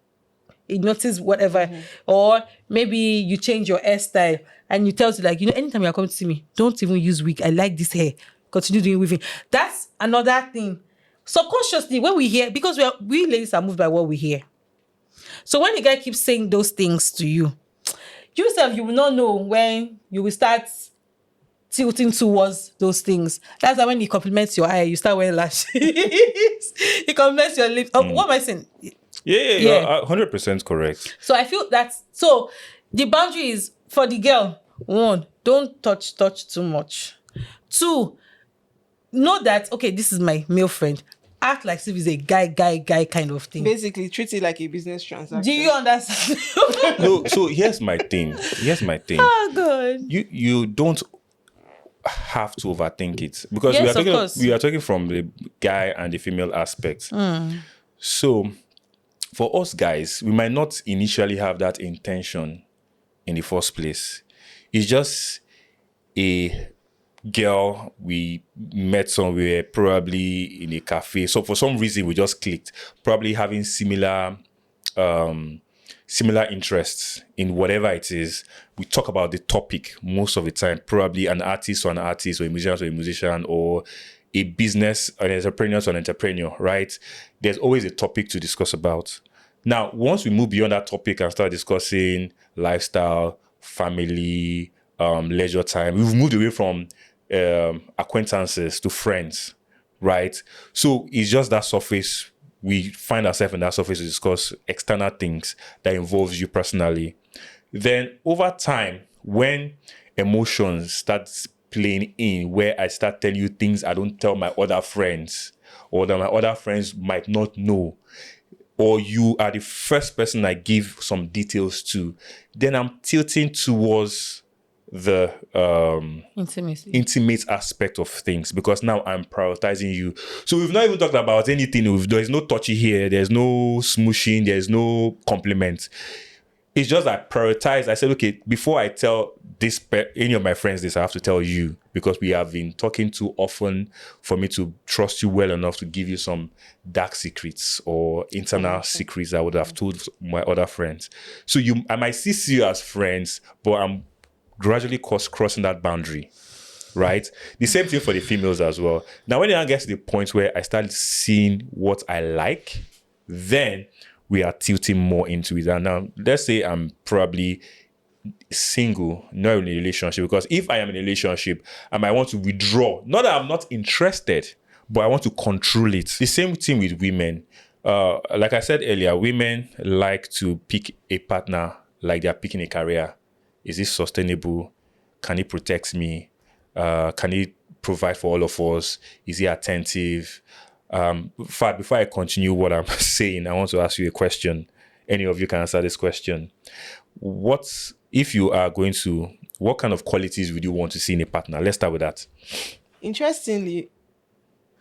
He noticed whatever. Or maybe you change your hairstyle and you tell you like, anytime you're coming to see me, don't even use wig. I like this hair. Continue doing weaving. That's another thing. Subconsciously, when we hear, because we ladies are moved by what we hear. So when the guy keeps saying those things to you, yourself, you will not know when you will start tilting towards those things. That's why when he compliments your eye, you start wearing lashes. He compliments your lips. Oh, what am I saying? Yeah, you're 100% correct. So I feel so the boundary is for the girl. One, don't touch too much. Two, know that, okay, this is my male friend. Act like if it's a guy kind of thing. Basically, treat it like a business transaction. Do you understand? No, so here's my thing. Oh, God. You don't have to overthink it because Yes, of course. we are talking from the guy and the female aspect. So for us guys, we might not initially have that intention in the first place. It's just a girl we met somewhere, probably in a cafe. So for some reason we just clicked, probably having similar interests in whatever it is. We talk about the topic most of the time, probably an artist or a musician, or a business, an entrepreneur, right? There's always a topic to discuss about. Now, once we move beyond that topic and start discussing lifestyle, family, leisure time, we've moved away from acquaintances to friends, right? So it's just that surface. We find ourselves in that surface to discuss external things that involves you personally. Then over time, when emotions start playing in, where I start telling you things I don't tell my other friends, or that my other friends might not know, or you are the first person I give some details to, then I'm tilting towards the intimate aspect of things, because now I'm prioritizing you. So we've not even talked about anything. There's no touchy here. There's no smooshing. There's no compliment. It's just I prioritize. I said, okay, before I tell any of my friends this, I have to tell you, because we have been talking too often for me to trust you well enough to give you some dark secrets or internal secrets I would have told my other friends. So I might still see you as friends, but I'm gradually crossing that boundary. right? The same thing for the females as well. Now, when it gets to the point where I start seeing what I like, then we are tilting more into it. And now, let's say I'm probably single, not in a relationship, because if I am in a relationship, I might want to withdraw. Not that I'm not interested, but I want to control it. The same thing with women. Like I said earlier, women like to pick a partner like they're picking a career. Is it sustainable? Can it protect me? Can it provide for all of us? Is he attentive? In fact, before I continue what I'm saying, I want to ask you a question. Any of you can answer this question. If you are going to, what kind of qualities would you want to see in a partner? Let's start with that. Interestingly,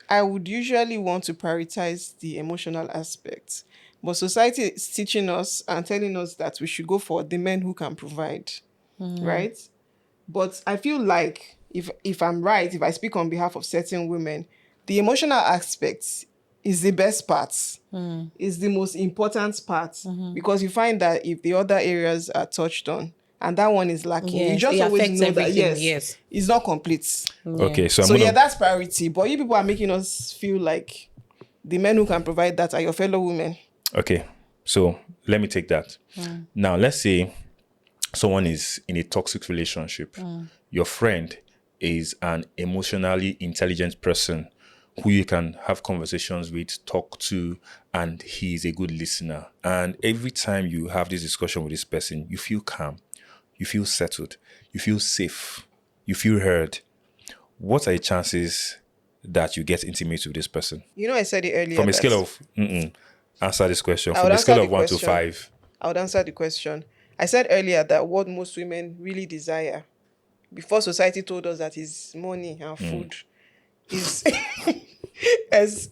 I would usually want to prioritize the emotional aspects, but society is teaching us and telling us that we should go for the men who can provide, right? But I feel like if I'm right, if I speak on behalf of certain women, the emotional aspects is the best part, is the most important part, because you find that if the other areas are touched on and that one is lacking, you just it always affects know that everything, yes, it's not complete. Okay, so So that's priority. But you people are making us feel like the men who can provide that are your fellow women. Okay, so let me take that. Now, let's say someone is in a toxic relationship. Your friend is an emotionally intelligent person who you can have conversations with, talk to, and he's a good listener. And every time you have this discussion with this person, you feel calm, you feel settled, you feel safe, you feel heard. What are the chances that you get intimate with this person? You know, I said it earlier. From a scale of, answer this question. I From would a scale answer of the 1 to question. 5. I would answer the question. I said earlier that what most women really desire, before society told us that is money and food, is as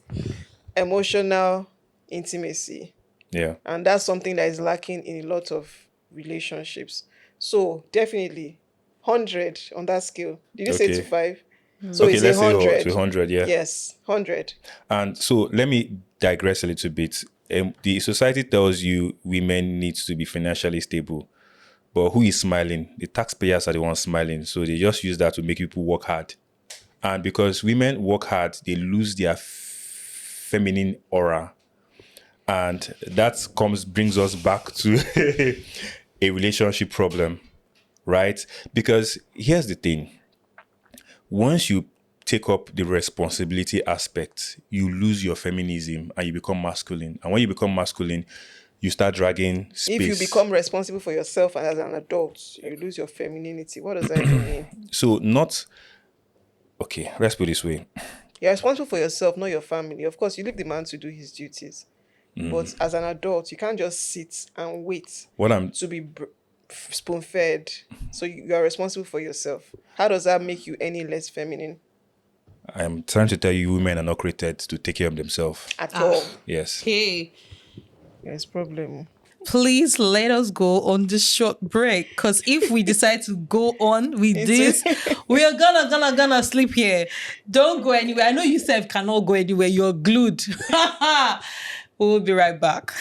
emotional intimacy. Yeah. And that's something that is lacking in a lot of relationships. So definitely 100 on that scale. Did you say Okay. to 5? So Okay, it's let's say 100. to 100, yeah. Yes, 100. And so let me digress a little bit. The society tells you women need to be financially stable. But who is smiling? The taxpayers are the ones smiling. So they just use that to make people work hard. And because women work hard, they lose their feminine aura. And that brings us back to a relationship problem, right? Because here's the thing. Once you take up the responsibility aspect, you lose your feminism and you become masculine. And when you become masculine, you start dragging space. If you become responsible for yourself and as an adult, you lose your femininity. What does that even mean? So okay, let's put it this way. You're responsible for yourself, not your family. Of course, you leave the man to do his duties. But as an adult, you can't just sit and wait to be spoon-fed. So you are responsible for yourself. How does that make you any less feminine? I'm trying to tell you, women are not created to take care of themselves. At all. Yes. Hey, There's problem. please let us go on this short break, because if we decide to go on with this, we are gonna sleep here. Don't go anywhere. I know you said cannot go anywhere. You're glued. We'll be right back.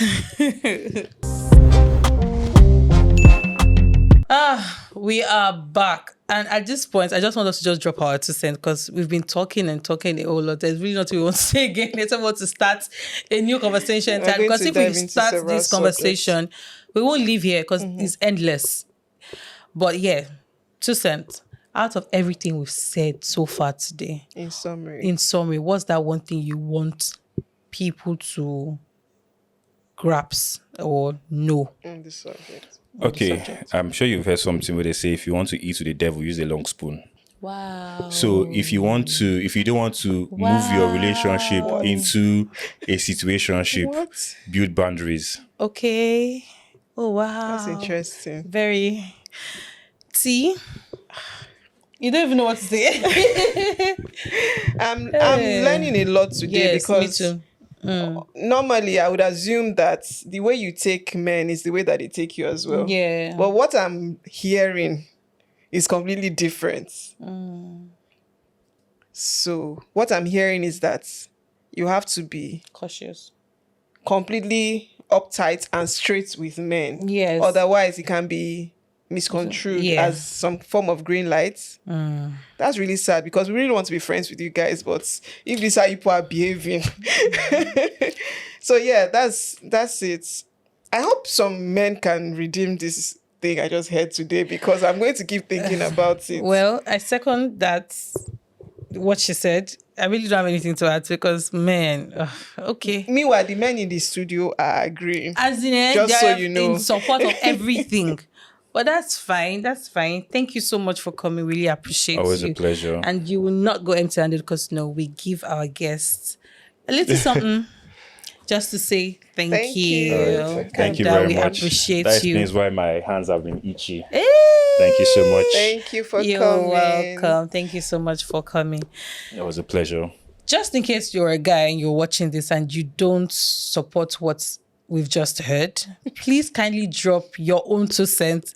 We are back. And at this point, I just want us to just drop our 2 cents, because we've been talking a whole lot. There's really nothing we want to say again. Let's want to start a new conversation. Because if we start this conversation, we won't leave here because it's endless. But yeah, 2 cents. Out of everything we've said so far today, In summary, what's that one thing you want people to grasp or know on this subject? Okay, I'm sure you've heard something where they say if you want to eat with the devil, use a long spoon. Wow. So if you don't want to move your relationship into a situationship, build boundaries. Okay. Oh wow. That's interesting. Very. See? You don't even know what to say. I'm learning a lot today, because me too. Normally I would assume that the way you take men is the way that they take you as well. Yeah. But what I'm hearing is completely different. So what I'm hearing is that you have to be Cautious. completely uptight and straight with men. Yes. Otherwise it can be misconstrued Yeah. as some form of green lights. That's really sad because we really want to be friends with you guys, but if this is how people are behaving. So yeah, that's it. I hope some men can redeem this thing I just heard today because I'm going to keep thinking about it. Well, I second that. What she said. I really don't have anything to add because, man, okay. Meanwhile, the men in the studio are agreeing. As in, Just so they're you know. in support of everything. But that's fine. That's fine. Thank you so much for coming. Really appreciate Always you. a pleasure. And you will not go empty-handed because, no, we give our guests a little something just to say thank you. All right. Thank you That very we much. appreciate That you. explains why my hands have been itchy. Hey! Thank you so much. Thank you for You're coming. welcome. Thank you so much for coming. It was a pleasure. Just in case you're a guy and you're watching this and you don't support what we've just heard, please kindly drop your own 2 cents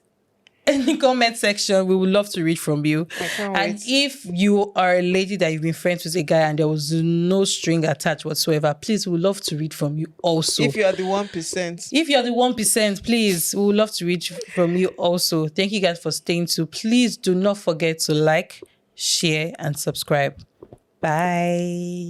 in the comment section. We would love to read from you. I can't And wait. if you are a lady that you've been friends with a guy and there was no string attached whatsoever, please, we would love to read from you also. If you are the 1%. If you're the 1%, please, we would love to read from you also. Thank you guys for staying tuned. Please do not forget to like, share, and subscribe. Bye.